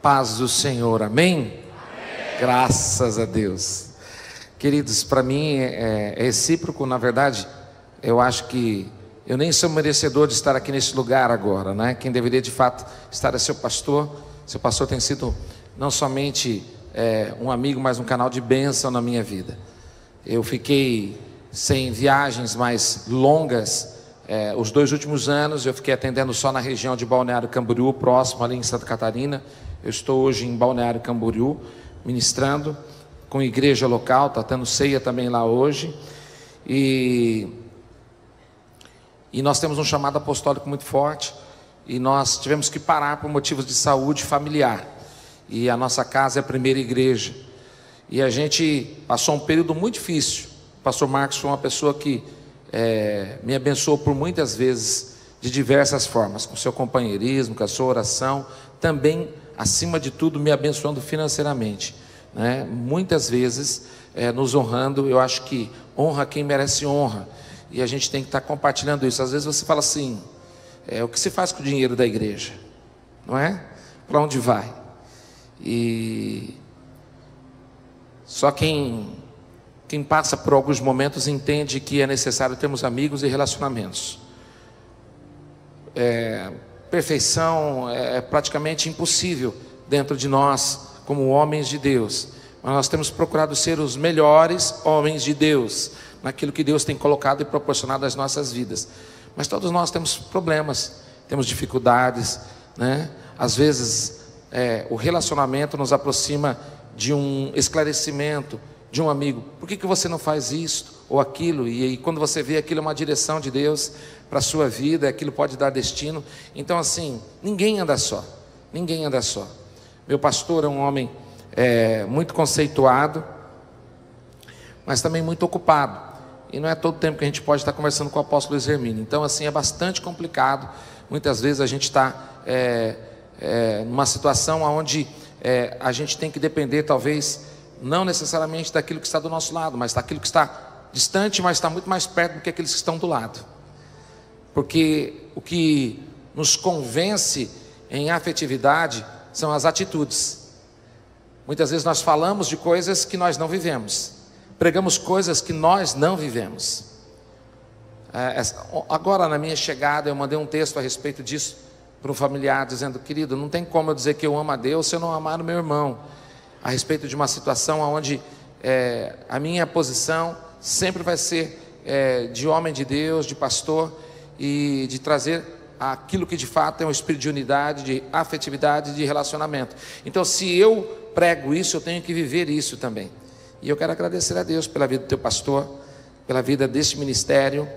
paz do Senhor, amém? Graças a Deus. Queridos, para mim é recíproco, na verdade, eu acho que eu nem sou merecedor de estar aqui nesse lugar agora, né? Quem deveria de fato estar é seu pastor tem sido não somente um amigo, mas um canal de bênção na minha vida. Eu fiquei sem viagens mais longas, os 2 últimos anos eu fiquei atendendo só na região de Balneário Camboriú, próximo ali em Santa Catarina. Eu estou hoje em Balneário Camboriú, ministrando com igreja local, está tendo ceia também lá hoje, e nós temos um chamado apostólico muito forte, e nós tivemos que parar por motivos de saúde familiar, e a nossa casa é a primeira igreja, e a gente passou um período muito difícil. O pastor Marcos foi uma pessoa que me abençoou por muitas vezes, de diversas formas, com seu companheirismo, com a sua oração, também, acima de tudo, me abençoando financeiramente, né? Muitas vezes nos honrando. Eu acho que honra quem merece honra, e a gente tem que estar compartilhando isso. Às vezes você fala assim, o que se faz com o dinheiro da igreja, não é? Para onde vai? E só quem passa por alguns momentos entende que é necessário termos amigos e relacionamentos. Perfeição é praticamente impossível dentro de nós, como homens de Deus, mas nós temos procurado ser os melhores homens de Deus, naquilo que Deus tem colocado e proporcionado às nossas vidas. Mas todos nós temos problemas, temos dificuldades, né? Às vezes o relacionamento nos aproxima de um esclarecimento, de um amigo. Por que você não faz isto ou aquilo? E aí, quando você vê aquilo é uma direção de Deus para a sua vida, aquilo pode dar destino. Então assim, ninguém anda só. Meu pastor é um homem muito conceituado, mas também muito ocupado, e não é todo tempo que a gente pode estar conversando com o apóstolo Luiz Hermínio. Então assim, é bastante complicado. Muitas vezes a gente está numa situação onde a gente tem que depender, talvez, não necessariamente daquilo que está do nosso lado, mas daquilo que está distante, mas está muito mais perto do que aqueles que estão do lado. Porque o que nos convence em afetividade são as atitudes. Muitas vezes nós falamos de coisas que nós não vivemos, pregamos coisas que nós não vivemos. Agora, na minha chegada, eu mandei um texto a respeito disso para um familiar, dizendo: querido, não tem como eu dizer que eu amo a Deus se eu não amar o meu irmão. A respeito de uma situação onde a minha posição sempre vai ser de homem de Deus, de pastor, e de trazer aquilo que de fato é um espírito de unidade, de afetividade, de relacionamento. Então, se eu prego isso, eu tenho que viver isso também. E eu quero agradecer a Deus pela vida do teu pastor, pela vida deste ministério,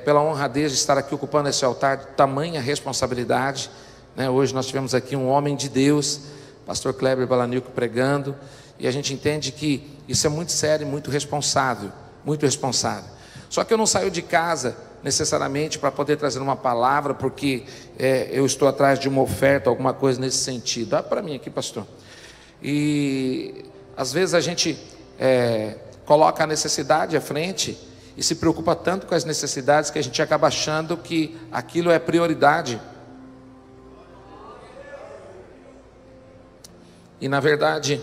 pela honradez de estar aqui ocupando esse altar de tamanha responsabilidade, né? Hoje nós tivemos aqui um homem de Deus, pastor Kleber Balanilco, pregando, e a gente entende que isso é muito sério e muito responsável, muito responsável. Só que eu não saio de casa necessariamente para poder trazer uma palavra, porque eu estou atrás de uma oferta, alguma coisa nesse sentido. Dá para mim aqui, pastor. E às vezes a gente coloca a necessidade à frente e se preocupa tanto com as necessidades que a gente acaba achando que aquilo é prioridade. E na verdade,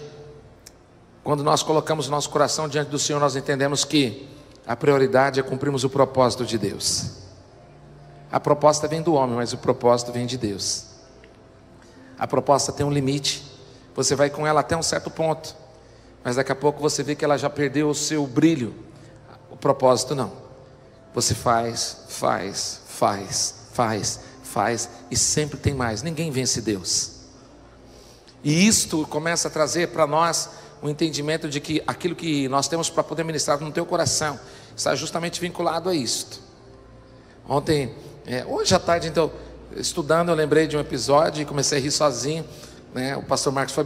quando nós colocamos nosso coração diante do Senhor, nós entendemos que a prioridade é cumprirmos o propósito de Deus. A proposta vem do homem, mas o propósito vem de Deus. A proposta tem um limite, você vai com ela até um certo ponto, mas daqui a pouco você vê que ela já perdeu o seu brilho. O propósito não. Você faz, e sempre tem mais. Ninguém vence Deus. E isto começa a trazer para nós o entendimento de que aquilo que nós temos para poder ministrar no teu coração está justamente vinculado a isto. Hoje à tarde, então, estudando, eu lembrei de um episódio e comecei a rir sozinho, né? O pastor Marcos foi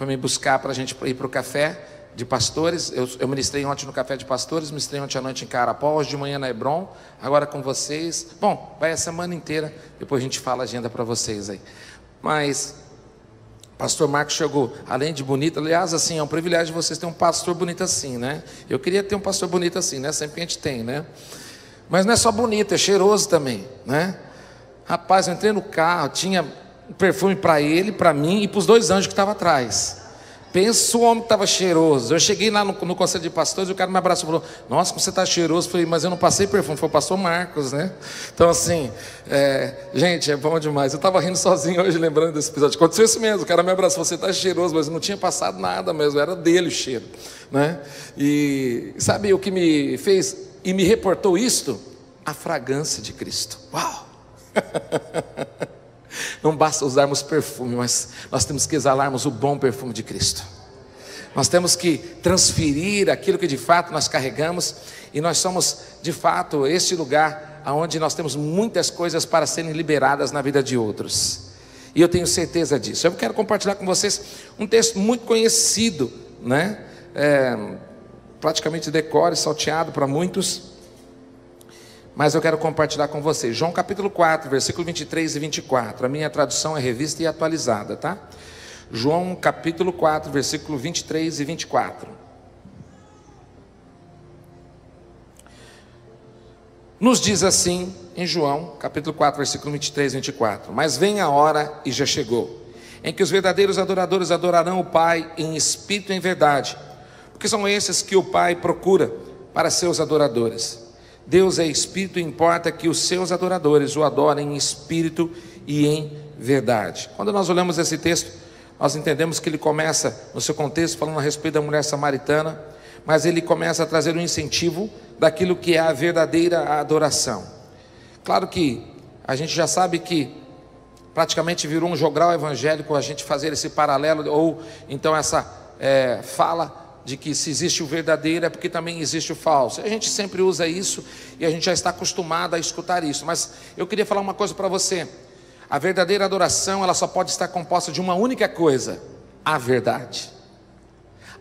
me buscar para a gente ir para o café de pastores. Eu ministrei ontem no café de pastores, ministrei ontem à noite em Carapó, hoje de manhã na Hebron, agora com vocês. Bom, vai a semana inteira, depois a gente fala a agenda para vocês aí. Mas pastor Marcos chegou, além de bonito, aliás, assim, é um privilégio vocês terem um pastor bonito assim, né? Eu queria ter um pastor bonito assim, né? Sempre que a gente tem, né? Mas não é só bonito, é cheiroso também, né? Rapaz, eu entrei no carro, tinha um perfume para ele, para mim e para os 2 anjos que estavam atrás. Pensa o homem que estava cheiroso. Eu cheguei lá no conselho de pastores e o cara me abraçou e falou: nossa, como você está cheiroso. Eu falei: mas eu não passei perfume, foi o pastor Marcos, né? Então assim, gente, é bom demais. Eu estava rindo sozinho hoje, lembrando desse episódio. Aconteceu isso mesmo, o cara me abraçou: você está cheiroso, mas não tinha passado nada mesmo, era dele o cheiro, né? E sabe o que me fez e me reportou isto? A fragrância de Cristo. Uau! Não basta usarmos perfume, mas nós temos que exalarmos o bom perfume de Cristo. Nós temos que transferir aquilo que de fato nós carregamos, e nós somos de fato este lugar onde nós temos muitas coisas para serem liberadas na vida de outros, e eu tenho certeza disso. Eu quero compartilhar com vocês um texto muito conhecido, né? Praticamente decore, salteado para muitos, mas eu quero compartilhar com vocês. João capítulo 4, versículo 23 e 24. A minha tradução é revista e atualizada, tá? João capítulo 4, versículo 23 e 24. Nos diz assim em João capítulo 4, versículo 23 e 24. Mas vem a hora, e já chegou, em que os verdadeiros adoradores adorarão o Pai em espírito e em verdade, porque são esses que o Pai procura para seus adoradores. Deus é espírito e importa que os seus adoradores o adorem em espírito e em verdade. Quando nós olhamos esse texto, nós entendemos que ele começa no seu contexto falando a respeito da mulher samaritana, mas ele começa a trazer um incentivo daquilo que é a verdadeira adoração. Claro que a gente já sabe que praticamente virou um jogral evangélico a gente fazer esse paralelo, ou então essa fala de que se existe o verdadeiro é porque também existe o falso. A gente sempre usa isso e a gente já está acostumado a escutar isso. Mas eu queria falar uma coisa para você: a verdadeira adoração, ela só pode estar composta de uma única coisa: a verdade.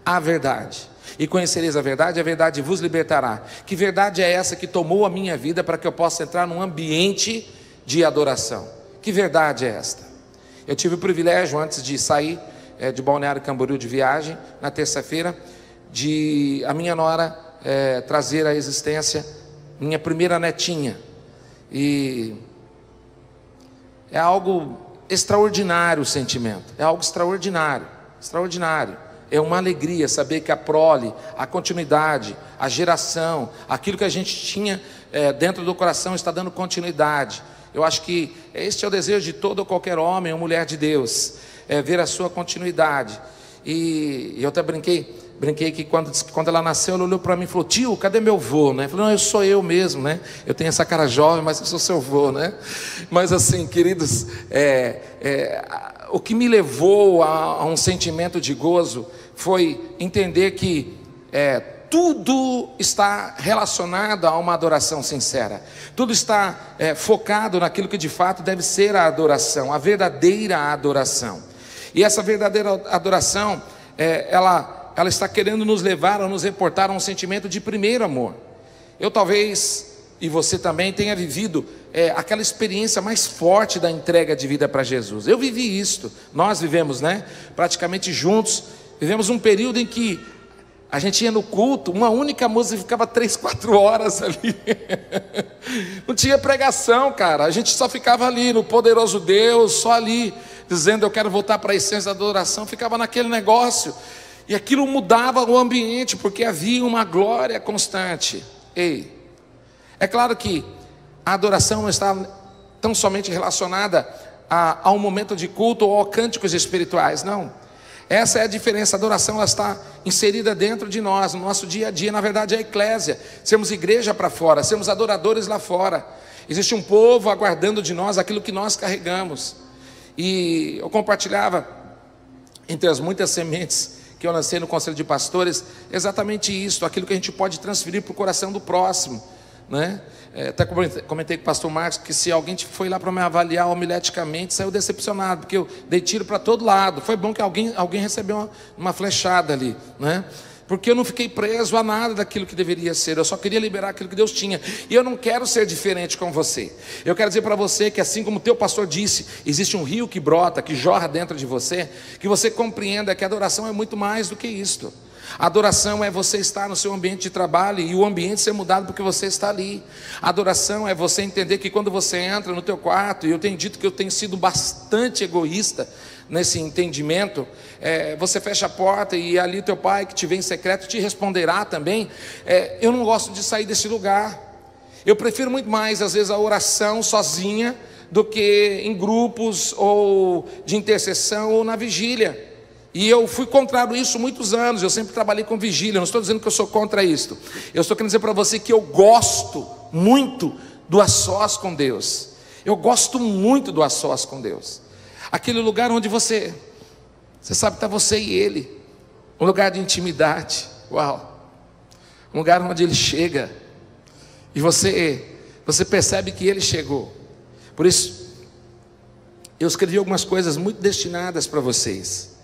A verdade. E conhecereis a verdade vos libertará. Que verdade é essa que tomou a minha vida para que eu possa entrar num ambiente de adoração? Que verdade é esta? Eu tive o privilégio, antes de sair de Balneário Camboriú de viagem, na terça-feira, de a minha nora trazer à existência minha primeira netinha. E é algo extraordinário o sentimento, é algo extraordinário, extraordinário. É uma alegria saber que a prole, a continuidade, a geração, aquilo que a gente tinha dentro do coração está dando continuidade. Eu acho que este é o desejo de todo ou qualquer homem ou mulher de Deus, ver a sua continuidade. E eu até brinquei que quando ela nasceu, ela olhou para mim e falou: tio, cadê meu vô, né? Eu falei: não, eu sou eu mesmo, né? Eu tenho essa cara jovem, mas eu sou seu vô, né? Mas assim, queridos, o que me levou a um sentimento de gozo foi entender que tudo está relacionado a uma adoração sincera. Tudo está focado naquilo que de fato deve ser a adoração, a verdadeira adoração. E essa verdadeira adoração, ela está querendo nos levar a nos reportar a um sentimento de primeiro amor. Eu talvez, e você também, tenha vivido aquela experiência mais forte da entrega de vida para Jesus. Eu vivi isto, nós vivemos, né? Praticamente juntos, vivemos um período em que a gente ia no culto, uma única música, ficava 3, 4 horas ali. Não tinha pregação, cara. A gente só ficava ali no poderoso Deus, só ali, dizendo: eu quero voltar para a essência da adoração. Ficava naquele negócio. E aquilo mudava o ambiente, porque havia uma glória constante. Ei, é claro que a adoração não está tão somente relacionada a um momento de culto ou a cânticos espirituais, não. Essa é a diferença. A adoração, ela está inserida dentro de nós, no nosso dia a dia. Na verdade, é a eclésia, sermos igreja para fora, sermos adoradores lá fora. Existe um povo aguardando de nós aquilo que nós carregamos. E eu compartilhava, entre as muitas sementes que eu lancei no Conselho de Pastores, exatamente isso, aquilo que a gente pode transferir para o coração do próximo, né? Até comentei com o pastor Marcos que se alguém foi lá para me avaliar homileticamente, saiu decepcionado, porque eu dei tiro para todo lado. Foi bom que alguém recebeu uma flechada ali, né? Porque eu não fiquei preso a nada daquilo que deveria ser. Eu só queria liberar aquilo que Deus tinha. E eu não quero ser diferente com você. Eu quero dizer para você que, assim como o teu pastor disse, existe um rio que brota, que jorra dentro de você, que você compreenda que a adoração é muito mais do que isto. Adoração é você estar no seu ambiente de trabalho e o ambiente ser mudado porque você está ali. Adoração é você entender que quando você entra no teu quarto, e eu tenho dito que eu tenho sido bastante egoísta nesse entendimento, você fecha a porta e ali teu pai que te vê em secreto te responderá também. Eu não gosto de sair desse lugar. Eu prefiro muito mais às vezes a oração sozinha do que em grupos ou de intercessão ou na vigília. E eu fui contrário a isso muitos anos. Eu sempre trabalhei com vigília. Não estou dizendo que eu sou contra isto. Eu estou querendo dizer para você que eu gosto muito do a sós com Deus. Eu gosto muito do a sós com Deus. Aquele lugar onde você sabe, está você e Ele. Um lugar de intimidade. Uau! Um lugar onde Ele chega e você percebe que Ele chegou. Por isso, eu escrevi algumas coisas muito destinadas para vocês.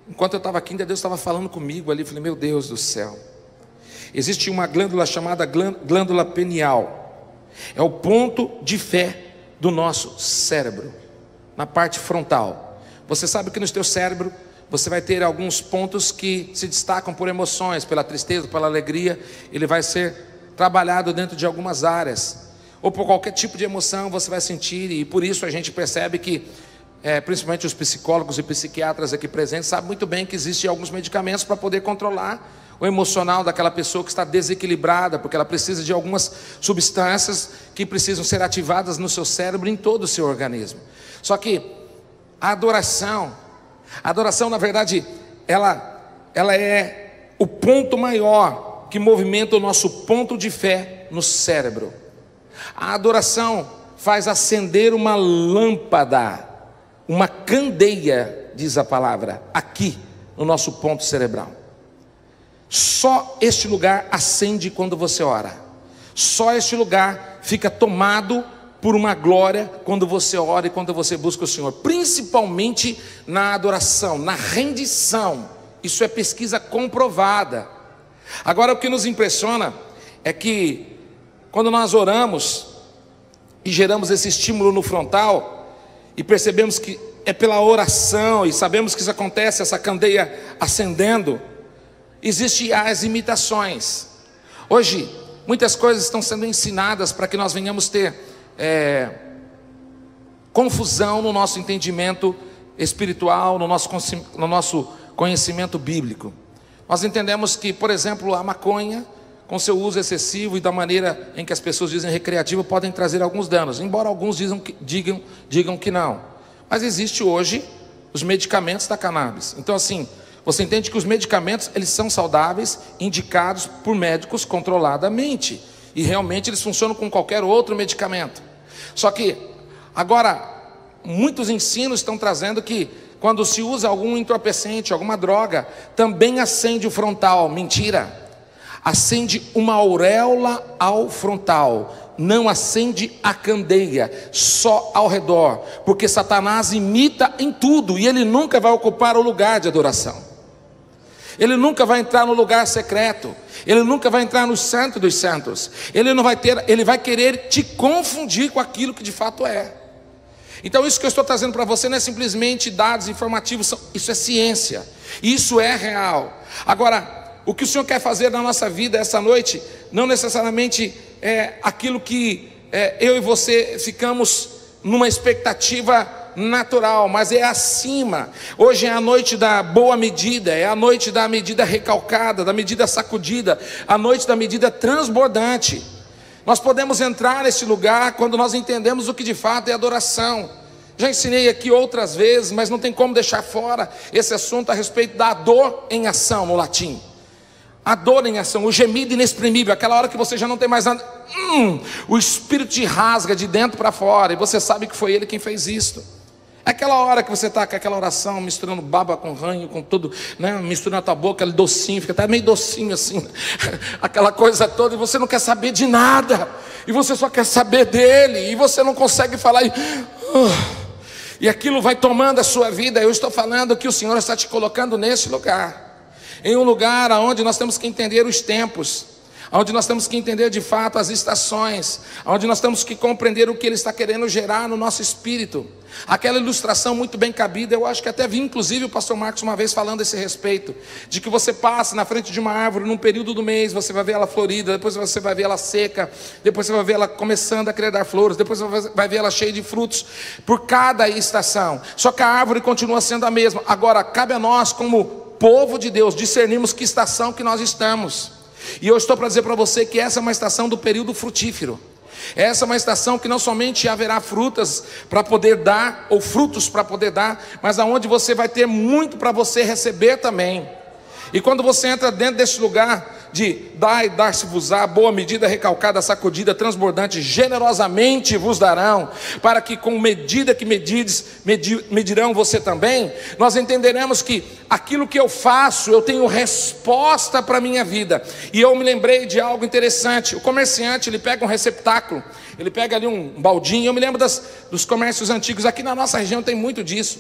Enquanto eu estava aqui, ainda Deus estava falando comigo ali. Falei, meu Deus do céu. Existe uma glândula chamada glândula pineal. É o ponto de fé do nosso cérebro, na parte frontal. Você sabe que no teu cérebro você vai ter alguns pontos que se destacam por emoções, pela tristeza, pela alegria. Ele vai ser trabalhado dentro de algumas áreas, ou por qualquer tipo de emoção você vai sentir. E por isso a gente percebe que principalmente os psicólogos e psiquiatras aqui presentes sabem muito bem que existem alguns medicamentos para poder controlar o emocional daquela pessoa que está desequilibrada, porque ela precisa de algumas substâncias que precisam ser ativadas no seu cérebro, em todo o seu organismo. Só que a adoração na verdade, ela é o ponto maior que movimenta o nosso ponto de fé no cérebro. A adoração faz acender uma lâmpada, uma candeia, diz a palavra, aqui no nosso ponto cerebral. Só este lugar acende quando você ora. Só este lugar fica tomado por uma glória quando você ora e quando você busca o Senhor. Principalmente na adoração, na rendição. Isso é pesquisa comprovada. Agora, o que nos impressiona é que quando nós oramos e geramos esse estímulo no frontal, e percebemos que é pela oração, e sabemos que isso acontece, essa candeia acendendo, existem as imitações. Hoje, muitas coisas estão sendo ensinadas para que nós venhamos ter confusão no nosso entendimento espiritual, no nosso conhecimento bíblico. Nós entendemos que, por exemplo, a maconha, com seu uso excessivo e da maneira em que as pessoas dizem recreativa, podem trazer alguns danos, embora alguns digam que não. Mas existe hoje os medicamentos da cannabis. Então assim, você entende que os medicamentos, eles são saudáveis, indicados por médicos controladamente, e realmente eles funcionam com qualquer outro medicamento. Só que agora muitos ensinos estão trazendo que quando se usa algum entorpecente, alguma droga, também acende o frontal. Mentira! Acende uma auréola ao frontal, não acende a candeia, só ao redor, porque Satanás imita em tudo, e ele nunca vai ocupar o lugar de adoração. Ele nunca vai entrar no lugar secreto, ele nunca vai entrar no santo dos santos. Ele vai querer te confundir com aquilo que de fato é. Então isso que eu estou trazendo para você não é simplesmente dados informativos, isso é ciência, isso é real. Agora, o que o Senhor quer fazer na nossa vida essa noite, não necessariamente é aquilo que eu e você ficamos numa expectativa natural, mas é acima. Hoje é a noite da boa medida, é a noite da medida recalcada, da medida sacudida, a noite da medida transbordante. Nós podemos entrar nesse lugar quando nós entendemos o que de fato é adoração. Já ensinei aqui outras vezes, mas não tem como deixar fora esse assunto a respeito da dor em ação no latim. A dor em ação, o gemido inexprimível, aquela hora que você já não tem mais nada, o Espírito te rasga de dentro para fora, e você sabe que foi Ele quem fez isto. É aquela hora que você está com aquela oração, misturando baba com ranho, com tudo, né? Misturando a tua boca, aquele docinho, fica até meio docinho assim, aquela coisa toda, e você não quer saber de nada, e você só quer saber dEle, e você não consegue falar, e aquilo vai tomando a sua vida. Eu estou falando que o Senhor está te colocando nesse lugar, em um lugar onde nós temos que entender os tempos, onde nós temos que entender de fato as estações, onde nós temos que compreender o que Ele está querendo gerar no nosso espírito. Aquela ilustração muito bem cabida, eu acho que até vi inclusive o pastor Marcos uma vez falando a esse respeito, de que você passa na frente de uma árvore num período do mês, você vai ver ela florida, depois você vai ver ela seca, depois você vai ver ela começando a querer dar flores, depois você vai ver ela cheia de frutos, por cada estação. Só que a árvore continua sendo a mesma. Agora cabe a nós, como povo de Deus, discernirmos que estação que nós estamos. E eu estou para dizer para você que essa é uma estação do período frutífero. Essa é uma estação que não somente haverá frutas para poder dar, ou frutos para poder dar, mas aonde você vai ter muito para você receber também. E quando você entra dentro desse lugar de dar e dar-se-vos-á, boa medida, recalcada, sacudida, transbordante, generosamente vos darão, para que com medida que medirão você também, nós entenderemos que aquilo que eu faço, eu tenho resposta para a minha vida. E eu me lembrei de algo interessante. O comerciante, ele pega um receptáculo, ele pega ali um baldinho. Eu me lembro dos comércios antigos, aqui na nossa região tem muito disso.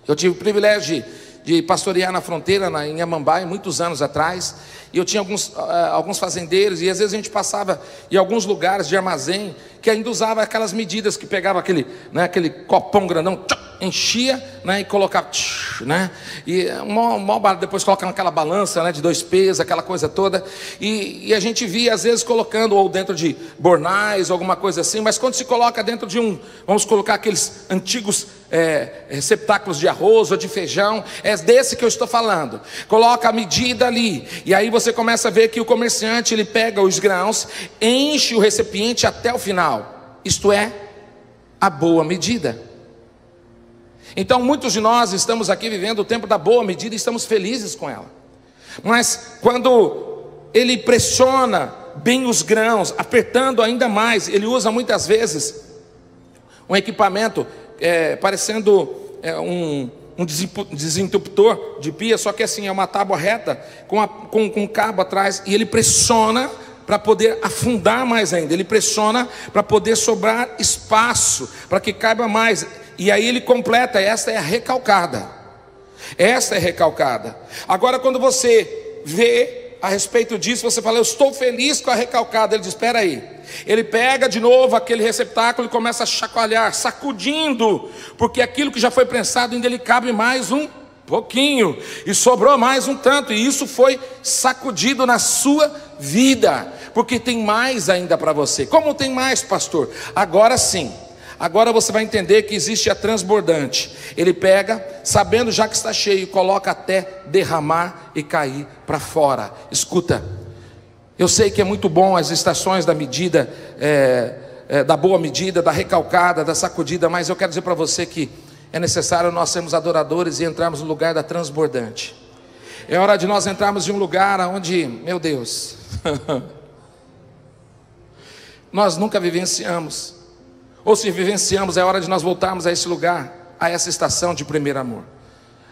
Eu tive o privilégio de pastorear na fronteira, em Amambaia, muitos anos atrás, e eu tinha alguns fazendeiros, e às vezes a gente passava em alguns lugares de armazém, que ainda usava aquelas medidas, que pegava aquele copão grandão, enchia, e colocava, e depois coloca naquela balança, de 2 pesos, aquela coisa toda, e a gente via às vezes colocando, ou dentro de bornais, alguma coisa assim, mas quando se coloca dentro de vamos colocar aqueles antigos receptáculos de arroz ou de feijão, é desse que eu estou falando. Coloca a medida ali, e aí você começa a ver que o comerciante, ele pega os grãos, enche o recipiente até o final, isto é, a boa medida. Então muitos de nós estamos aqui vivendo o tempo da boa medida e estamos felizes com ela, mas quando ele pressiona bem os grãos, apertando ainda mais, ele usa muitas vezes um equipamento parecendo um desentupidor de pia, só que assim, é uma tábua reta com um cabo atrás, e ele pressiona para poder afundar mais ainda, ele pressiona para poder sobrar espaço, para que caiba mais, e aí ele completa. Esta é a recalcada, esta é recalcada. Agora quando você vê a respeito disso, você fala, eu estou feliz com a recalcada. Ele diz, espera aí. Ele pega de novo aquele receptáculo e começa a chacoalhar, sacudindo, porque aquilo que já foi prensado ainda lhe cabe mais um pouquinho, e sobrou mais um tanto, e isso foi sacudido na sua vida, porque tem mais ainda para você. Como tem mais, pastor? Agora sim, agora você vai entender que existe a transbordante. Ele pega, sabendo já que está cheio, coloca até derramar e cair para fora. Escuta, eu sei que é muito bom as estações da medida, da boa medida, da recalcada, da sacudida, mas eu quero dizer para você que é necessário nós sermos adoradores e entrarmos no lugar da transbordante. É hora de nós entrarmos em um lugar onde, meu Deus, nós nunca vivenciamos, ou se vivenciamos, é hora de nós voltarmos a esse lugar, a essa estação de primeiro amor,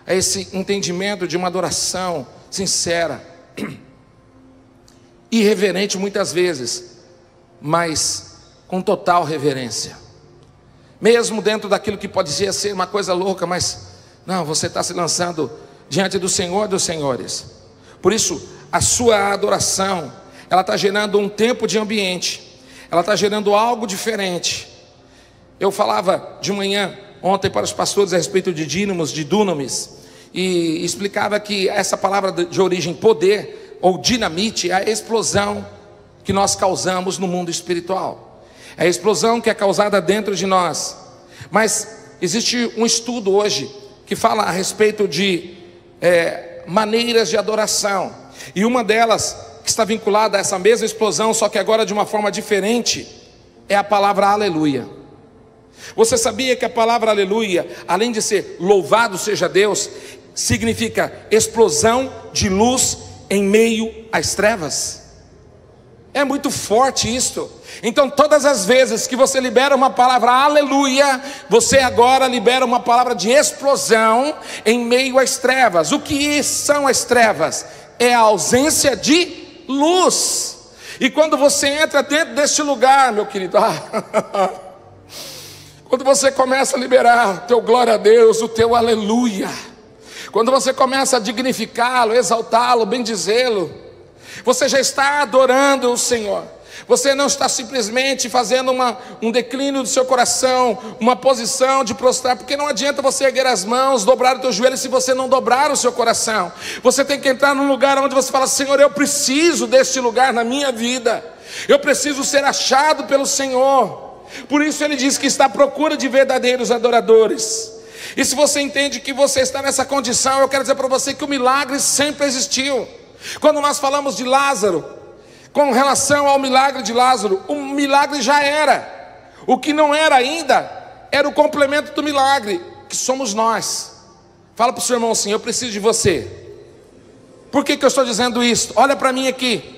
a esse entendimento de uma adoração sincera, irreverente muitas vezes, mas com total reverência, mesmo dentro daquilo que pode ser uma coisa louca, mas não, você está se lançando diante do Senhor dos Senhores. Por isso a sua adoração, ela está gerando um tempo de ambiente, ela está gerando algo diferente. Eu falava de manhã ontem para os pastores a respeito de dínamos, de dunamis, e explicava que essa palavra de origem poder ou dinamite é a explosão que nós causamos no mundo espiritual, é a explosão que é causada dentro de nós. Mas existe um estudo hoje que fala a respeito de maneiras de adoração, e uma delas que está vinculada a essa mesma explosão, só que agora de uma forma diferente, é a palavra aleluia. Você sabia que a palavra aleluia, além de ser louvado seja Deus, significa explosão de luz em meio às trevas? É muito forte isto. Então todas as vezes que você libera uma palavra aleluia, você agora libera uma palavra de explosão em meio às trevas. O que são as trevas? É a ausência de luz. E quando você entra dentro deste lugar, meu querido, quando você começa a liberar o teu glória a Deus, o teu aleluia, quando você começa a dignificá-lo, exaltá-lo, bendizê-lo, Você já está adorando o Senhor. Você não está simplesmente fazendo um declínio do seu coração, uma posição de prostrar, porque não adianta você erguer as mãos, dobrar o teu joelho se você não dobrar o seu coração. Você tem que entrar num lugar onde você fala: Senhor, eu preciso deste lugar na minha vida, eu preciso ser achado pelo Senhor. Por isso ele diz que está à procura de verdadeiros adoradores. E se você entende que você está nessa condição, eu quero dizer para você que o milagre sempre existiu. Quando nós falamos de Lázaro, com relação ao milagre de Lázaro, o milagre já era. O que não era ainda era o complemento do milagre, que somos nós. Fala para o seu irmão assim: eu preciso de você. Por que eu estou dizendo isso? Olha para mim aqui.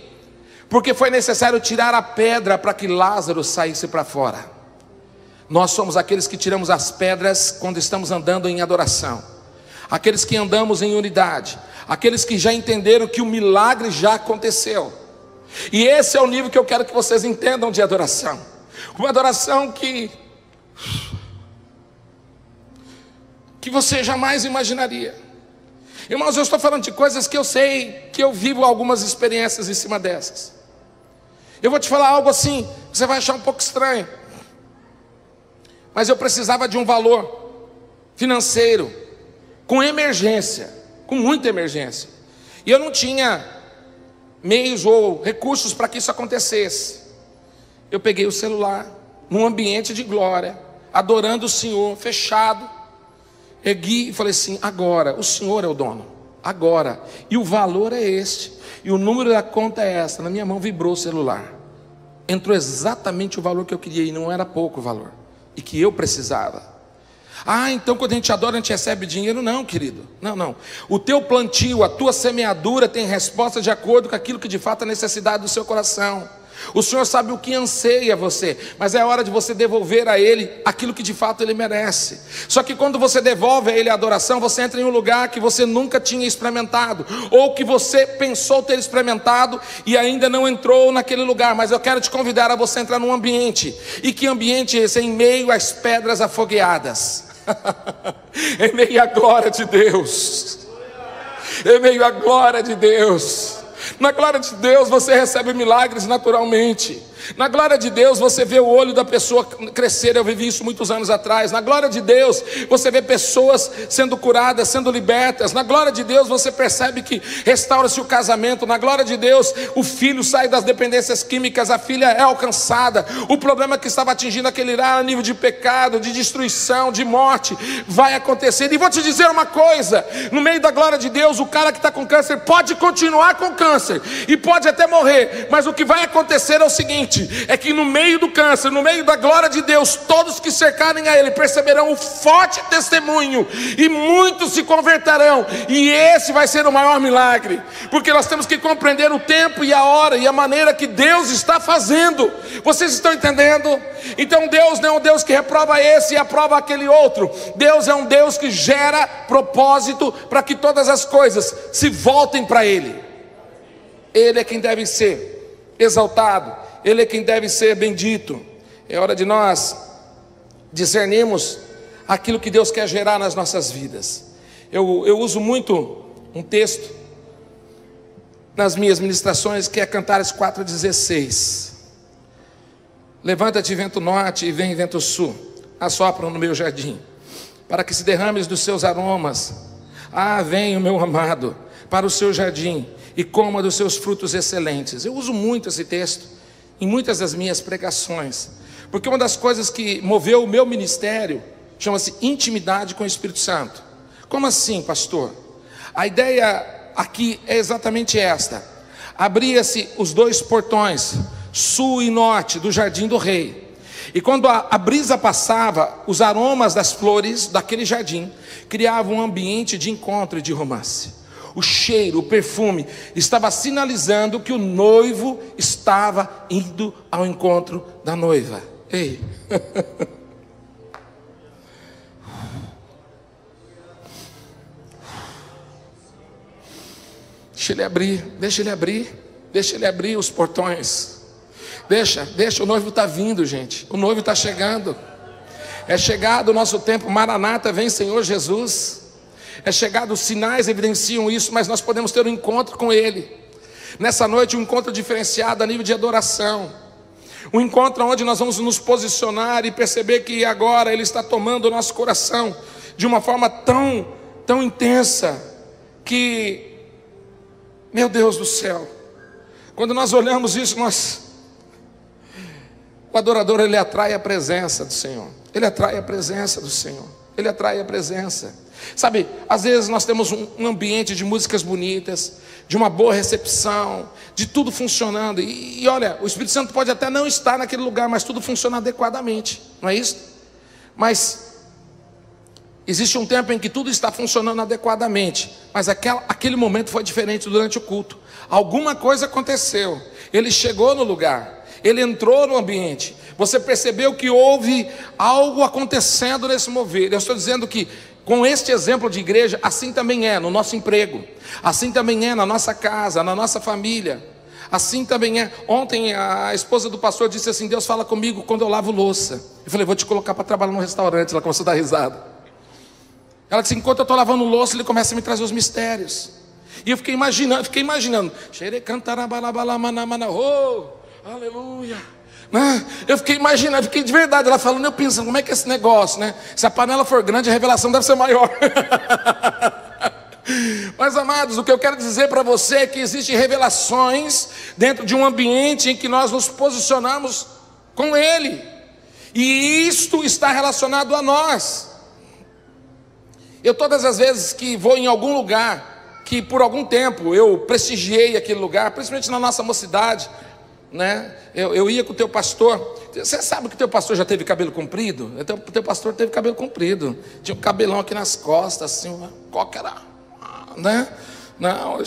Porque foi necessário tirar a pedra para que Lázaro saísse para fora. Nós somos aqueles que tiramos as pedras quando estamos andando em adoração, aqueles que andamos em unidade, aqueles que já entenderam que o milagre já aconteceu. E esse é o nível que eu quero que vocês entendam de adoração. Uma adoração que você jamais imaginaria. Irmãos, eu estou falando de coisas que eu sei, que eu vivo algumas experiências em cima dessas. Eu vou te falar algo assim, você vai achar um pouco estranho, mas eu precisava de um valor financeiro, com emergência, com muita emergência. E eu não tinha meios ou recursos para que isso acontecesse. Eu peguei o celular, num ambiente de glória, adorando o Senhor, fechado, ergui e falei assim: agora, o Senhor é o dono, agora, e o valor é este, e o número da conta é essa. Na minha mão vibrou o celular, entrou exatamente o valor que eu queria, e não era pouco o valor, e que eu precisava. Ah, então quando a gente adora, a gente recebe dinheiro? Não, querido, não. O teu plantio, a tua semeadura tem resposta de acordo com aquilo que de fato é a necessidade do seu coração. O Senhor sabe o que anseia você, mas é hora de você devolver a Ele aquilo que de fato Ele merece. Só que quando você devolve a Ele a adoração, você entra em um lugar que você nunca tinha experimentado, ou que você pensou ter experimentado e ainda não entrou naquele lugar. Mas eu quero te convidar a você entrar num ambiente. E que ambiente é esse? Em meio às pedras afogueadas. Em meio à glória de Deus. Em meio à glória de Deus. Na glória de Deus você recebe milagres naturalmente. Na glória de Deus você vê o olho da pessoa crescer. Eu vivi isso muitos anos atrás. Na glória de Deus você vê pessoas sendo curadas, sendo libertas. Na glória de Deus você percebe que restaura-se o casamento. Na glória de Deus o filho sai das dependências químicas, a filha é alcançada. O problema que estava atingindo aquele lar a nível de pecado, de destruição, de morte, vai acontecer. E vou te dizer uma coisa: no meio da glória de Deus, o cara que está com câncer pode continuar com câncer e pode até morrer, mas o que vai acontecer é o seguinte: é que no meio do câncer, no meio da glória de Deus, todos que cercarem a Ele perceberão o forte testemunho, e muitos se converterão. E esse vai ser o maior milagre, porque nós temos que compreender o tempo e a hora e a maneira que Deus está fazendo. Vocês estão entendendo? Então Deus não é um Deus que reprova esse e aprova aquele outro. Deus é um Deus que gera propósito para que todas as coisas se voltem para Ele. Ele é quem deve ser exaltado, Ele é quem deve ser bendito. É hora de nós discernirmos aquilo que Deus quer gerar nas nossas vidas. Eu uso muito um texto nas minhas ministrações, que é Cantares 4,16. Levanta-te, vento norte, e vem vento sul, assopram no meu jardim, para que se derrames dos seus aromas. Ah, vem o meu amado para o seu jardim, e coma dos seus frutos excelentes. Eu uso muito esse texto em muitas das minhas pregações, porque uma das coisas que moveu o meu ministério chama-se intimidade com o Espírito Santo. Como assim, pastor? A ideia aqui é exatamente esta: abria-se os dois portões, sul e norte, do jardim do rei, e quando a brisa passava, os aromas das flores daquele jardim criavam um ambiente de encontro e de romance. O cheiro, o perfume estava sinalizando que o noivo estava indo ao encontro da noiva. Ei! Deixa ele abrir os portões. Deixa, o noivo está vindo, gente. O noivo está chegando. É chegado o nosso tempo. Maranata, vem Senhor Jesus. É chegado, os sinais evidenciam isso, mas nós podemos ter um encontro com Ele. Nessa noite, um encontro diferenciado a nível de adoração. Um encontro onde nós vamos nos posicionar e perceber que agora Ele está tomando o nosso coração de uma forma tão intensa que, meu Deus do céu, quando nós olhamos isso, o adorador, ele atrai a presença do Senhor. Ele atrai a presença do Senhor. Ele atrai a presença. Sabe, às vezes nós temos um ambiente de músicas bonitas, de uma boa recepção, de tudo funcionando. E olha, o Espírito Santo pode até não estar naquele lugar, mas tudo funciona adequadamente, não é isso? Mas existe um tempo em que tudo está funcionando adequadamente, mas aquele momento foi diferente durante o culto. Alguma coisa aconteceu. Ele chegou no lugar. Ele entrou no ambiente. Você percebeu que houve algo acontecendo nesse mover. Eu estou dizendo que com este exemplo de igreja, assim também é no nosso emprego, assim também é na nossa casa, na nossa família, assim também é. Ontem a esposa do pastor disse assim: Deus fala comigo quando eu lavo louça. Eu falei: vou te colocar para trabalhar num restaurante. Ela começou a dar risada. Ela disse: enquanto eu estou lavando louça, Ele começa a me trazer os mistérios. E eu fiquei imaginando. Oh, aleluia. Eu fiquei imaginando, fiquei de verdade, ela falando, eu pensando, como é que é esse negócio, né? Se a panela for grande, a revelação deve ser maior. Mas, amados, o que eu quero dizer para você é que existem revelações dentro de um ambiente em que nós nos posicionamos com Ele, e isto está relacionado a nós. Eu, todas as vezes que vou em algum lugar, que por algum tempo eu prestigiei aquele lugar, principalmente na nossa mocidade, né? Eu ia com o teu pastor. Você sabe que o teu pastor já teve cabelo comprido? O teu pastor teve cabelo comprido, tinha um cabelão aqui nas costas, assim, uma coca era, né? Não,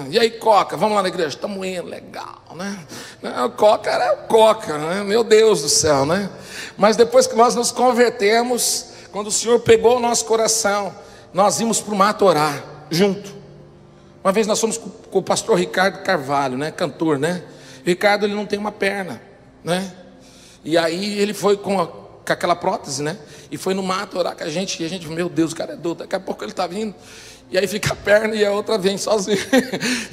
e aí, Coca, vamos lá na igreja, estamos indo, legal, né? Não, Coca era Coca, né? Meu Deus do céu, né? Mas depois que nós nos convertemos, quando o Senhor pegou o nosso coração, nós íamos para o mato orar, junto. Uma vez nós fomos com o pastor Ricardo Carvalho, né? Cantor, né? Ricardo, ele não tem uma perna, né? E aí ele foi com aquela prótese, né? E foi no mato orar com a gente. E a gente, meu Deus, o cara é doido. Daqui a pouco ele está vindo. E aí fica a perna e a outra vem sozinha.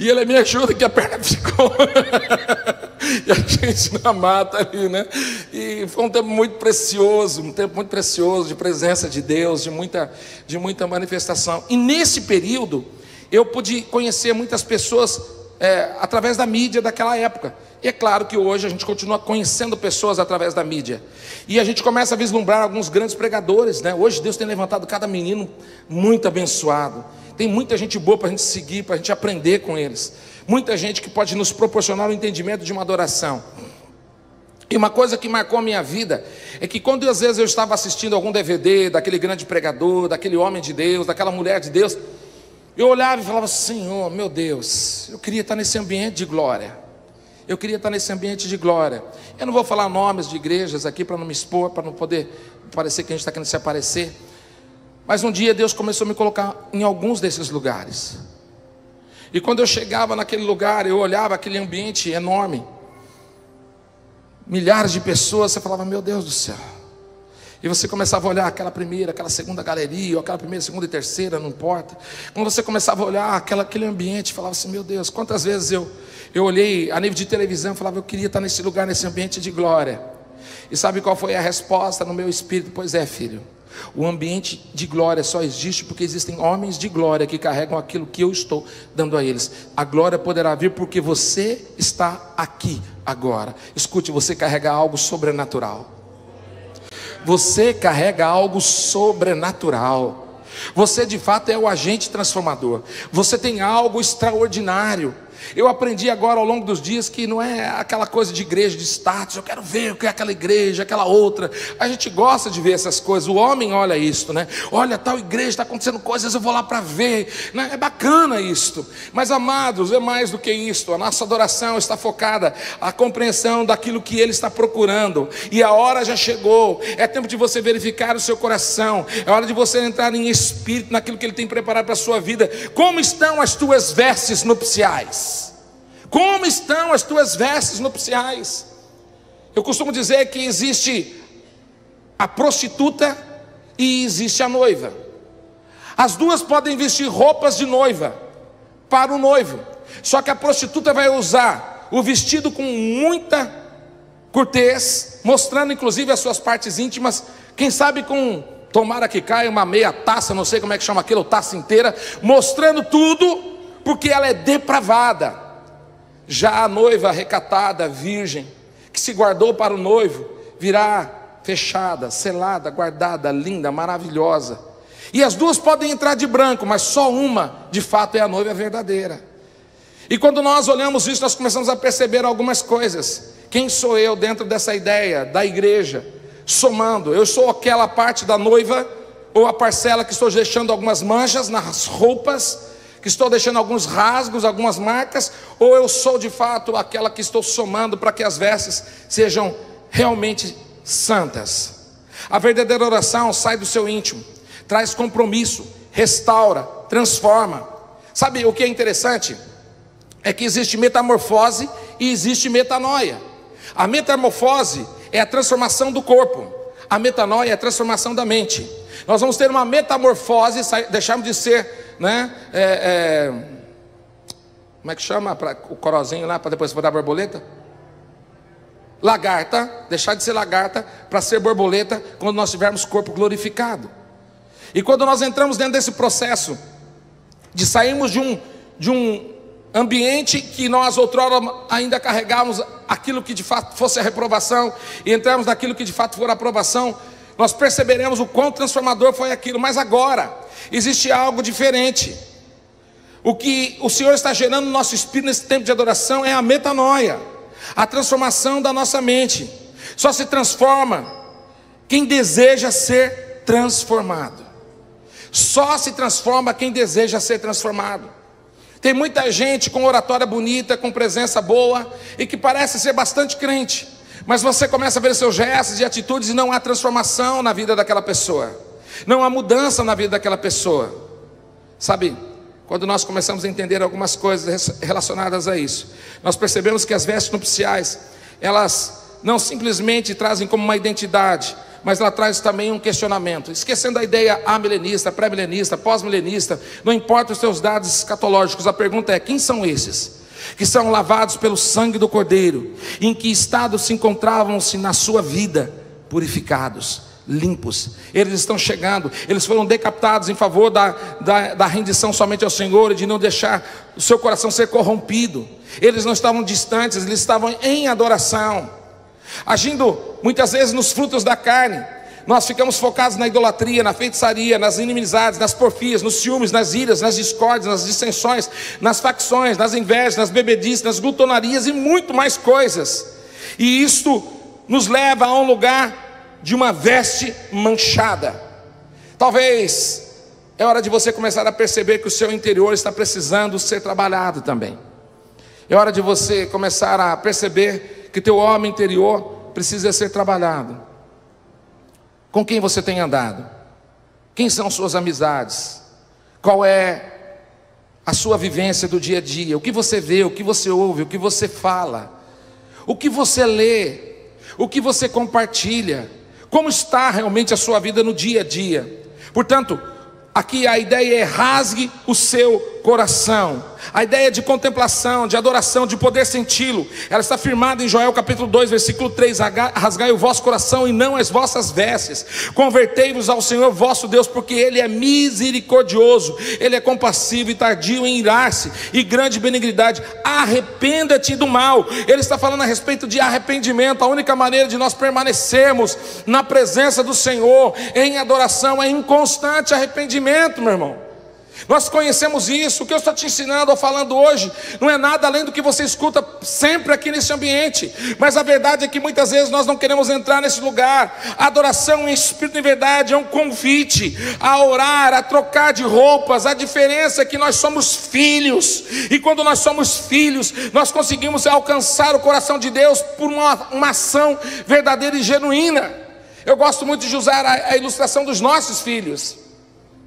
E ele me ajuda que a perna ficou. E a gente na mata ali, né? E foi um tempo muito precioso. Um tempo muito precioso de presença de Deus, de muita manifestação. E nesse período, eu pude conhecer muitas pessoas através da mídia daquela época. E é claro que hoje a gente continua conhecendo pessoas através da mídia. E a gente começa a vislumbrar alguns grandes pregadores, né? Hoje Deus tem levantado cada menino muito abençoado. Tem muita gente boa para a gente seguir, para a gente aprender com eles. Muita gente que pode nos proporcionar o entendimento de uma adoração. E uma coisa que marcou a minha vida é que quando às vezes eu estava assistindo algum DVD daquele grande pregador, daquele homem de Deus, daquela mulher de Deus, eu olhava e falava: Senhor, meu Deus, eu queria estar nesse ambiente de glória. Eu queria estar nesse ambiente de glória. Eu não vou falar nomes de igrejas aqui para não me expor, para não poder parecer que a gente está querendo se aparecer. Mas um dia Deus começou a me colocar em alguns desses lugares. E quando eu chegava naquele lugar, eu olhava aquele ambiente enorme, milhares de pessoas, você falava: meu Deus do céu. E você começava a olhar aquela primeira, aquela segunda galeria, ou aquela primeira, segunda e terceira, não importa. Quando você começava a olhar aquele ambiente, falava assim: meu Deus, quantas vezes eu olhei a nível de televisão e falava: eu queria estar nesse lugar, nesse ambiente de glória. E sabe qual foi a resposta no meu espírito? Pois é, filho, o ambiente de glória só existe porque existem homens de glória que carregam aquilo que eu estou dando a eles. A glória poderá vir porque você está aqui agora. Escute, você carrega algo sobrenatural. Você carrega algo sobrenatural. Você de fato é o agente transformador. Você tem algo extraordinário. Eu aprendi agora ao longo dos dias que não é aquela coisa de igreja de status. Eu quero ver o que é aquela igreja, aquela outra. A gente gosta de ver essas coisas. O homem olha isso, né? Olha, tal igreja está acontecendo coisas, eu vou lá para ver, né? É bacana isto. Mas, amados, é mais do que isto. A nossa adoração está focada na compreensão daquilo que Ele está procurando. E a hora já chegou. É tempo de você verificar o seu coração. É hora de você entrar em espírito naquilo que Ele tem preparado para a sua vida. Como estão as tuas vestes nupciais? Como estão as tuas vestes nupciais? Eu costumo dizer que existe a prostituta e existe a noiva. As duas podem vestir roupas de noiva para o noivo, Só que a prostituta vai usar o vestido com muita cortês, mostrando inclusive as suas partes íntimas, quem sabe com, tomara que caia, uma meia taça, não sei como é que chama aquilo, taça inteira, mostrando tudo, porque ela é depravada. Já a noiva recatada, virgem, que se guardou para o noivo, virá fechada, selada, guardada, linda, maravilhosa. E as duas podem entrar de branco, mas só uma, de fato, é a noiva verdadeira. E quando nós olhamos isso, nós começamos a perceber algumas coisas. Quem sou eu dentro dessa ideia da igreja? Somando, eu sou aquela parte da noiva, ou a parcela que estou deixando algumas manchas nas roupas, que estou deixando alguns rasgos, algumas marcas, ou eu sou de fato aquela que estou somando para que as vestes sejam realmente santas. A verdadeira oração sai do seu íntimo, traz compromisso, restaura, transforma. Sabe o que é interessante? É que existe metamorfose e existe metanoia. A metamorfose é a transformação do corpo, a metanoia é a transformação da mente. Nós vamos ter uma metamorfose, deixarmos de ser, né, como é que chama o corozinho lá, para depois botar borboleta? Lagarta, deixar de ser lagarta para ser borboleta, quando nós tivermos corpo glorificado. E quando nós entramos dentro desse processo de sairmos de um ambiente que nós outrora ainda carregávamos aquilo que de fato fosse a reprovação, e entramos naquilo que de fato for a aprovação, nós perceberemos o quão transformador foi aquilo. Mas agora existe algo diferente. O que o Senhor está gerando no nosso espírito nesse tempo de adoração é a metanoia, a transformação da nossa mente. Só se transforma quem deseja ser transformado. Só se transforma quem deseja ser transformado. Tem muita gente com oratória bonita, com presença boa, e que parece ser bastante crente, mas você começa a ver seus gestos e atitudes e não há transformação na vida daquela pessoa, não há mudança na vida daquela pessoa. Sabe, quando nós começamos a entender algumas coisas relacionadas a isso, nós percebemos que as vestes nupciais, elas não simplesmente trazem como uma identidade, mas ela traz também um questionamento, esquecendo a ideia amilenista, pré-milenista, pós-milenista. Não importa os seus dados escatológicos, a pergunta é: quem são esses que são lavados pelo sangue do Cordeiro? Em que estado se encontravam-se na sua vida? Purificados, limpos. Eles estão chegando, eles foram decapitados em favor da rendição somente ao Senhor, e de não deixar o seu coração ser corrompido. Eles não estavam distantes, eles estavam em adoração, agindo muitas vezes nos frutos da carne. Nós ficamos focados na idolatria, na feitiçaria, nas inimizades, nas porfias, nos ciúmes, nas iras, nas discórdias, nas dissensões, nas facções, nas invejas, nas bebedices, nas glutonarias e muito mais coisas. E isto nos leva a um lugar de uma veste manchada. Talvez é hora de você começar a perceber que o seu interior está precisando ser trabalhado também. É hora de você começar a perceber que teu homem interior precisa ser trabalhado. Com quem você tem andado? Quem são suas amizades? Qual é a sua vivência do dia a dia? O que você vê, o que você ouve, o que você fala, o que você lê, o que você compartilha? Como está realmente a sua vida no dia a dia? Portanto, aqui a ideia é: rasgue o seu coração. A ideia de contemplação, de adoração, de poder senti-lo, ela está firmada em Joel capítulo 2, versículo 3. Rasgai o vosso coração e não as vossas vestes. Convertei-vos ao Senhor vosso Deus, porque Ele é misericordioso, Ele é compassivo e tardio em irar-se, e grande benignidade. Arrependa-te do mal. Ele está falando a respeito de arrependimento. A única maneira de nós permanecermos na presença do Senhor em adoração é em constante arrependimento, meu irmão. Nós conhecemos isso. O que eu estou te ensinando ou falando hoje não é nada além do que você escuta sempre aqui nesse ambiente, mas a verdade é que muitas vezes nós não queremos entrar nesse lugar. A adoração em espírito e em verdade é um convite a orar, a trocar de roupas. A diferença é que nós somos filhos, e quando nós somos filhos, nós conseguimos alcançar o coração de Deus por uma ação verdadeira e genuína. Eu gosto muito de usar a ilustração dos nossos filhos.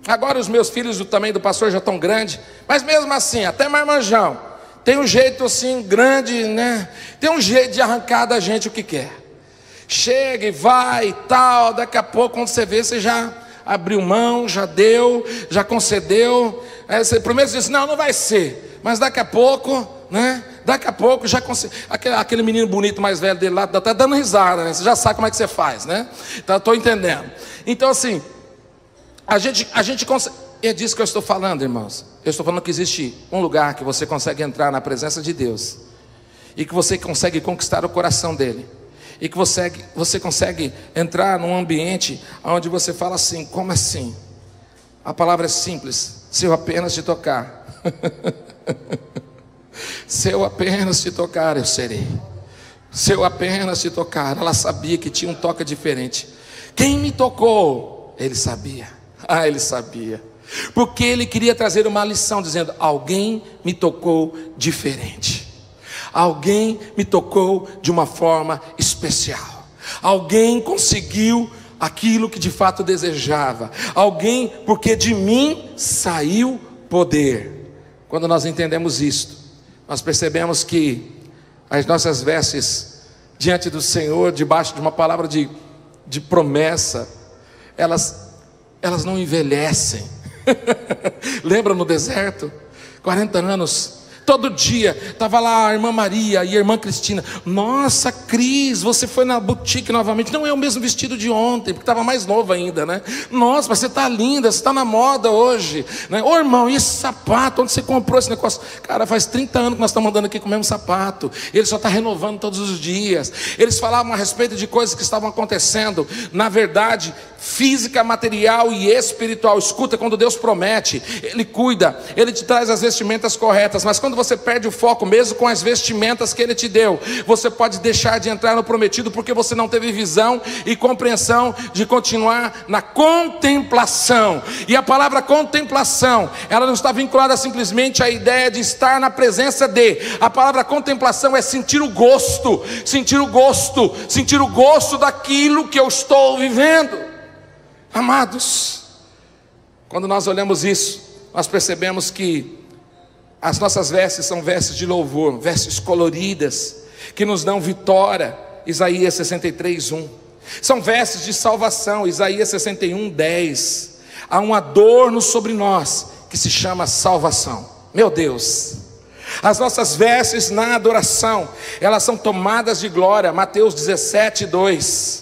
Agora os meus filhos do tamanho do pastor já estão grandes, mas mesmo assim, até marmanjão tem um jeito assim grande, né? Tem um jeito de arrancar da gente o que quer. Chega e vai e tal, daqui a pouco quando você vê, você já abriu mão, já deu, já concedeu. Aí você primeiro disse, não vai ser. Mas daqui a pouco, né? Daqui a pouco já consegue. Aquele menino bonito mais velho dele lá está dando risada, né? Você já sabe como é que você faz, né? Então, estou entendendo. Então, assim, a gente consegue. É disso que eu estou falando, irmãos. Eu estou falando que existe um lugar que você consegue entrar na presença de Deus e que você consegue conquistar o coração dele, e que você consegue entrar num ambiente onde você fala assim, como assim? A palavra é simples, se eu apenas te tocar. Se eu apenas te tocar, eu serei. Se eu apenas te tocar. Ela sabia que tinha um toque diferente. Quem me tocou? Ele sabia. Ele sabia. Porque ele queria trazer uma lição, dizendo, alguém me tocou diferente. Alguém me tocou de uma forma especial. Alguém conseguiu aquilo que de fato desejava. Alguém, porque de mim saiu poder. Quando nós entendemos isto, nós percebemos que as nossas vestes diante do Senhor, debaixo de uma palavra de promessa, elas não envelhecem. Lembra no deserto? 40 anos. Todo dia, estava lá a irmã Maria e a irmã Cristina. Nossa, Cris, você foi na boutique novamente. Não é o mesmo vestido de ontem, porque estava mais novo ainda, né? Nossa, mas você está linda, você está na moda hoje, né? Ô irmão, e esse sapato? Onde você comprou esse negócio? Cara, faz 30 anos que nós estamos andando aqui com o mesmo sapato. Ele só está renovando todos os dias. Eles falavam a respeito de coisas que estavam acontecendo, na verdade, física, material e espiritual. Escuta, quando Deus promete, Ele cuida, Ele te traz as vestimentas corretas, mas quando você perde o foco, mesmo com as vestimentas que Ele te deu, você pode deixar de entrar no prometido, porque você não teve visão e compreensão de continuar na contemplação. E a palavra contemplação, ela não está vinculada simplesmente à ideia de estar na presença de. A palavra contemplação é sentir o gosto, sentir o gosto, sentir o gosto daquilo que eu estou vivendo. Amados, quando nós olhamos isso, nós percebemos que as nossas vestes são vestes de louvor, vestes coloridas, que nos dão vitória, Isaías 63:1. São vestes de salvação, Isaías 61:10. Há um adorno sobre nós, que se chama salvação. Meu Deus! As nossas vestes na adoração, elas são tomadas de glória, Mateus 17:2.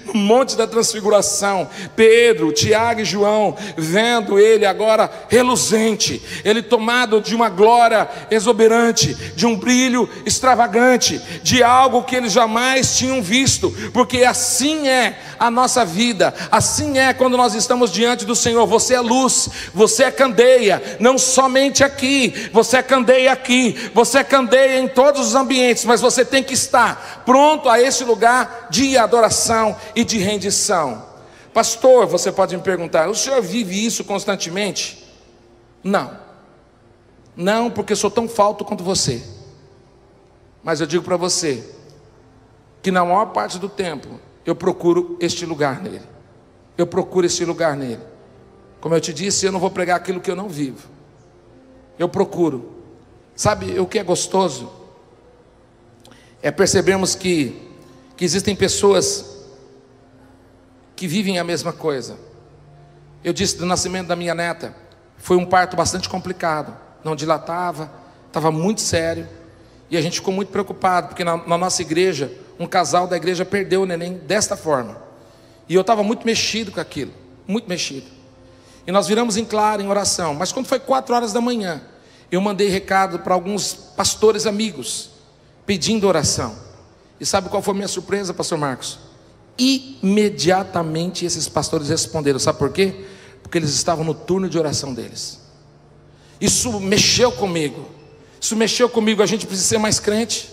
No monte da transfiguração, Pedro, Tiago e João, vendo ele agora reluzente, ele tomado de uma glória exuberante, de um brilho extravagante, de algo que eles jamais tinham visto, porque assim é a nossa vida, assim é quando nós estamos diante do Senhor. Você é luz, você é candeia, não somente aqui, você é candeia aqui, você é candeia em todos os ambientes, mas você tem que estar pronto a esse lugar de adoração e de rendição. Pastor, você pode me perguntar, o senhor vive isso constantemente? Não, porque sou tão falto quanto você. Mas eu digo para você, que na maior parte do tempo, eu procuro este lugar nele. Eu procuro este lugar nele. Como eu te disse, eu não vou pregar aquilo que eu não vivo. Eu procuro. Sabe o que é gostoso? É percebermos que existem pessoas que vivem a mesma coisa. Eu disse do nascimento da minha neta, foi um parto bastante complicado, não dilatava, estava muito sério, e a gente ficou muito preocupado, porque na nossa igreja, um casal da igreja perdeu o neném desta forma, e eu estava muito mexido com aquilo, muito mexido, e nós viramos em claro, em oração. Mas quando foi 4 horas da manhã, eu mandei recado para alguns pastores amigos, pedindo oração. E sabe qual foi a minha surpresa, pastor Marcos? Imediatamente esses pastores responderam. Sabe por quê? Porque eles estavam no turno de oração deles. Isso mexeu comigo. A gente precisa ser mais crente.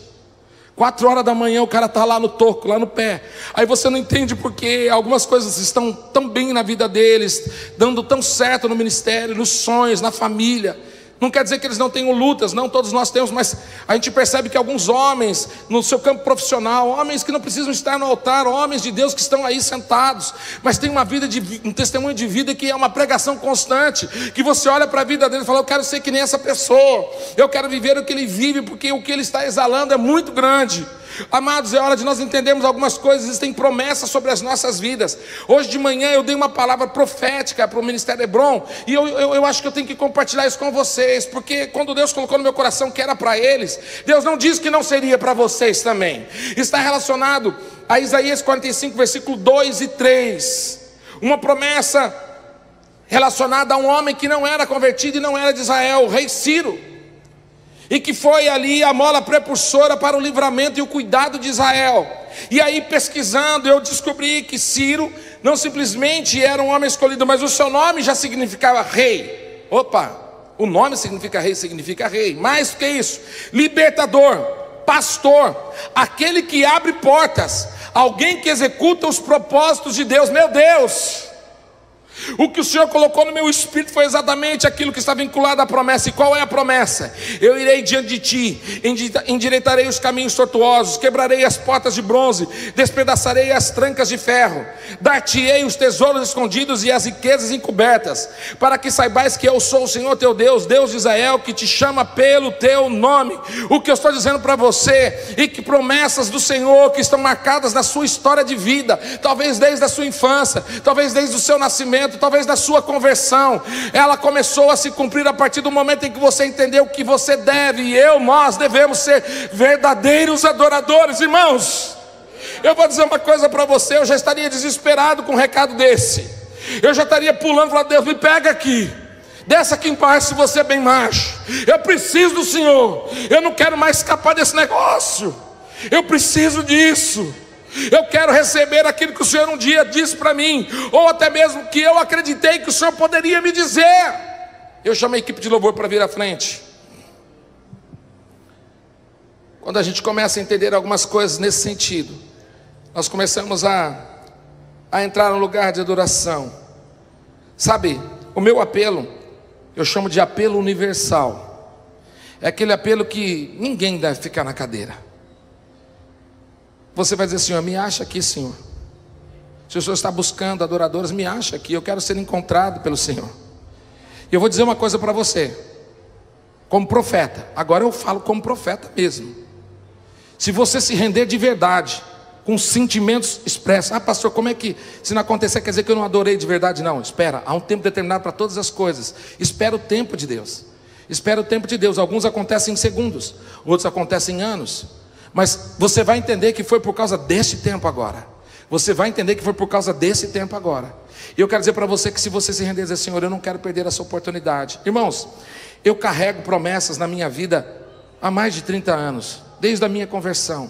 4 horas da manhã o cara está lá no toco, lá no pé. Aí você não entende porque algumas coisas estão tão bem na vida deles, dando tão certo no ministério, nos sonhos, na família. Não quer dizer que eles não tenham lutas, não, todos nós temos, mas a gente percebe que alguns homens, no seu campo profissional, homens que não precisam estar no altar, homens de Deus que estão aí sentados, mas tem uma vida, um testemunho de vida que é uma pregação constante, que você olha para a vida dele e fala, eu quero ser que nem essa pessoa, eu quero viver o que ele vive, porque o que ele está exalando é muito grande. Amados, é hora de nós entendermos algumas coisas. Existem promessas sobre as nossas vidas. Hoje de manhã eu dei uma palavra profética para o Ministério Hebron, e eu acho que eu tenho que compartilhar isso com vocês, porque quando Deus colocou no meu coração que era para eles, Deus não disse que não seria para vocês também. Está relacionado a Isaías 45, versículo 2 e 3. Uma promessa relacionada a um homem que não era convertido e não era de Israel, o rei Ciro, e que foi ali a mola prepulsora para o livramento e o cuidado de Israel. E aí, pesquisando, eu descobri que Ciro não simplesmente era um homem escolhido, mas o seu nome já significava rei. Opa, o nome significa rei. Mais do que isso, libertador, pastor, aquele que abre portas, alguém que executa os propósitos de Deus. Meu Deus! O que o Senhor colocou no meu espírito foi exatamente aquilo que está vinculado à promessa. E qual é a promessa? Eu irei diante de ti, endireitarei os caminhos tortuosos, quebrarei as portas de bronze, despedaçarei as trancas de ferro, dar-te-ei os tesouros escondidos e as riquezas encobertas, para que saibais que eu sou o Senhor teu Deus, Deus de Israel, que te chama pelo teu nome. O que eu estou dizendo para você, e que promessas do Senhor que estão marcadas na sua história de vida, talvez desde a sua infância, talvez desde o seu nascimento, talvez da sua conversão, ela começou a se cumprir a partir do momento em que você entendeu que você deve, e nós devemos ser verdadeiros adoradores. Irmãos, eu vou dizer uma coisa para você, eu já estaria desesperado com um recado desse, eu já estaria pulando e falando: Deus, me pega aqui, desce aqui embaixo se você é bem macho, eu preciso do Senhor, eu não quero mais escapar desse negócio, eu preciso disso. Eu quero receber aquilo que o Senhor um dia disse para mim, ou até mesmo que eu acreditei que o Senhor poderia me dizer. Eu chamei a equipe de louvor para vir à frente. Quando a gente começa a entender algumas coisas nesse sentido, nós começamos a entrar no lugar de adoração. Sabe, o meu apelo, eu chamo de apelo universal. É aquele apelo que ninguém deve ficar na cadeira. Você vai dizer: Senhor, me acha aqui, Senhor. Se o Senhor está buscando adoradores, me acha aqui, eu quero ser encontrado pelo Senhor. E eu vou dizer uma coisa para você, como profeta, agora eu falo como profeta mesmo. Se você se render de verdade, com sentimentos expressos: ah, pastor, como é que, se não acontecer, quer dizer que eu não adorei de verdade? Não, espera, há um tempo determinado para todas as coisas. Espera o tempo de Deus. Espera o tempo de Deus. Alguns acontecem em segundos, outros acontecem em anos. Mas você vai entender que foi por causa desse tempo agora. Você vai entender que foi por causa desse tempo agora. E eu quero dizer para você que se você se render e dizer: Senhor, eu não quero perder essa oportunidade. Irmãos, eu carrego promessas na minha vida há mais de 30 anos, desde a minha conversão.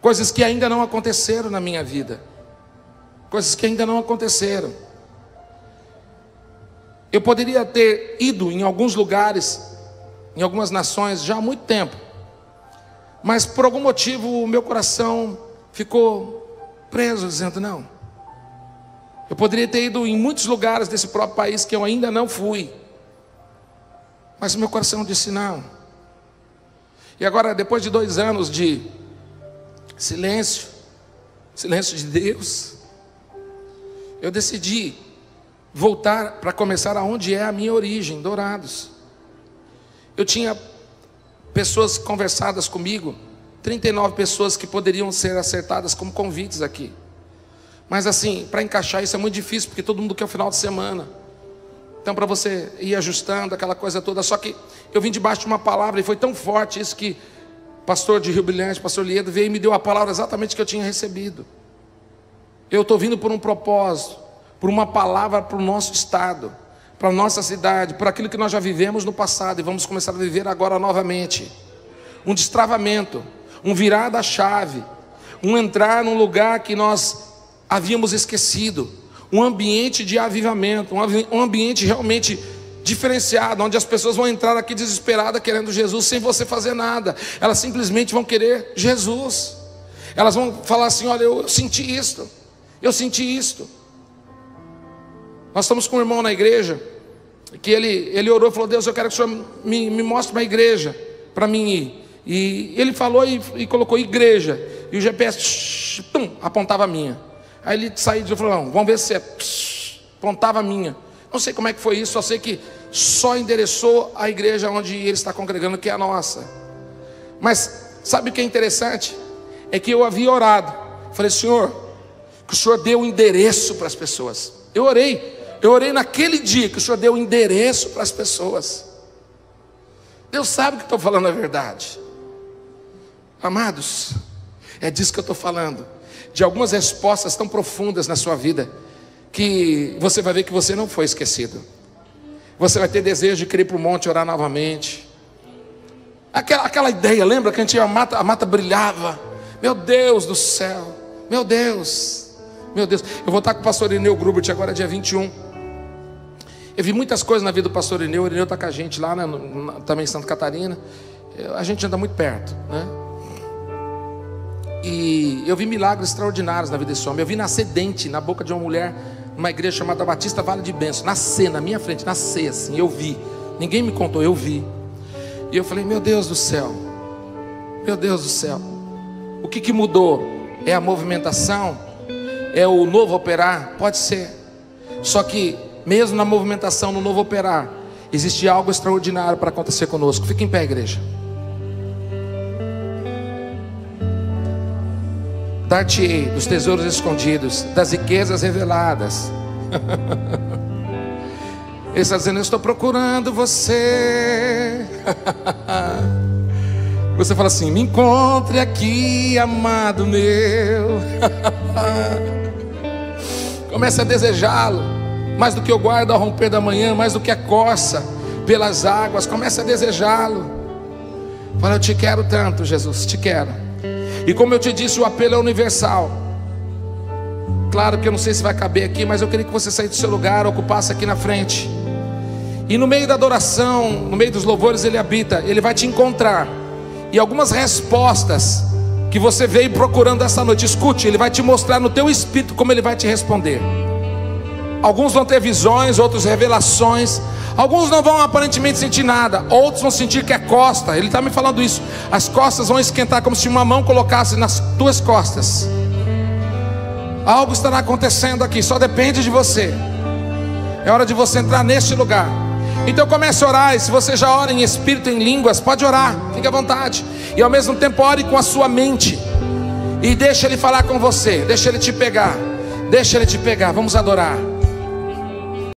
Coisas que ainda não aconteceram na minha vida. Coisas que ainda não aconteceram. Eu poderia ter ido em alguns lugares, em algumas nações, já há muito tempo. Mas por algum motivo o meu coração ficou preso, dizendo: não. Eu poderia ter ido em muitos lugares desse próprio país que eu ainda não fui. Mas o meu coração disse: não. E agora, depois de 2 anos de silêncio de Deus, eu decidi voltar para começar aonde é a minha origem, Dourados. Eu tinha pessoas conversadas comigo, 39 pessoas que poderiam ser acertadas como convites aqui. Mas assim, para encaixar isso é muito difícil, porque todo mundo quer o final de semana. Então, para você ir ajustando aquela coisa toda. Só que eu vim debaixo de uma palavra, e foi tão forte isso que o pastor de Rio Brilhante, pastor Liedo, veio e me deu a palavra exatamente que eu tinha recebido. Eu estou vindo por um propósito, por uma palavra para o nosso estado, para a nossa cidade, por aquilo que nós já vivemos no passado e vamos começar a viver agora novamente. Um destravamento, um virar da chave, um entrar num lugar que nós havíamos esquecido, um ambiente de avivamento, um ambiente realmente diferenciado, onde as pessoas vão entrar aqui desesperadas querendo Jesus sem você fazer nada. Elas simplesmente vão querer Jesus. Elas vão falar assim: olha, eu senti isto, eu senti isto. Nós estamos com um irmão na igreja, que ele orou e falou: Deus, eu quero que o Senhor me mostre uma igreja para mim ir. E ele falou e colocou igreja, e o GPS apontava a minha. Aí ele saiu e falou: não, vamos ver se é, apontava a minha. Não sei como é que foi isso, só sei que só endereçou a igreja onde ele está congregando, que é a nossa. Mas Sabe o que é interessante? É que eu havia orado. Falei, Senhor, que o Senhor dê o endereço para as pessoas. Eu orei naquele dia que o Senhor deu o endereço para as pessoas. Deus sabe que estou falando a verdade. Amados, é disso que eu estou falando. De algumas respostas tão profundas na sua vida, que você vai ver que você não foi esquecido. Você vai ter desejo de querer ir para o monte orar novamente. Aquela ideia, lembra que a mata brilhava? Meu Deus do céu, meu Deus. Eu vou estar com o pastor Irineu Grubert agora dia 21. Eu vi muitas coisas na vida do pastor Irineu. O Irineu está com a gente lá, né, também em Santa Catarina. A gente anda muito perto, né? E eu vi milagres extraordinários na vida desse homem. Eu vi nascer dente na boca de uma mulher, numa igreja chamada Batista Vale de Bênção. Nascer na minha frente, nascer assim, eu vi. Ninguém me contou, eu vi. E eu falei, meu Deus do céu. Meu Deus do céu. O que mudou? É a movimentação? É o novo operar? Pode ser. Só que mesmo na movimentação, no novo operar, existe algo extraordinário para acontecer conosco. Fique em pé, igreja. Dar-te-ei dos tesouros escondidos, das riquezas reveladas. Ele está dizendo, eu estou procurando você. Você fala assim, me encontre aqui, amado meu. Comece a desejá-lo, mais do que o guarda ao romper da manhã, mais do que a corça pelas águas. Comece a desejá-lo. Fala, eu te quero tanto, Jesus, te quero. E como eu te disse, o apelo é universal. Claro que eu não sei se vai caber aqui, mas eu queria que você saísse do seu lugar, ocupasse aqui na frente. E no meio da adoração, no meio dos louvores, Ele habita. Ele vai te encontrar. E algumas respostas que você veio procurando essa noite, escute, Ele vai te mostrar no teu espírito como Ele vai te responder. Alguns vão ter visões, outros revelações. Alguns não vão aparentemente sentir nada, outros vão sentir que é costa. Ele está me falando isso. As costas vão esquentar como se uma mão colocasse nas tuas costas. Algo estará acontecendo aqui, só depende de você. É hora de você entrar neste lugar. Então comece a orar. E se você já ora em espírito, em línguas, pode orar, fique à vontade. E ao mesmo tempo ore com a sua mente. E deixa Ele falar com você, deixa Ele te pegar. Deixa Ele te pegar, vamos adorar.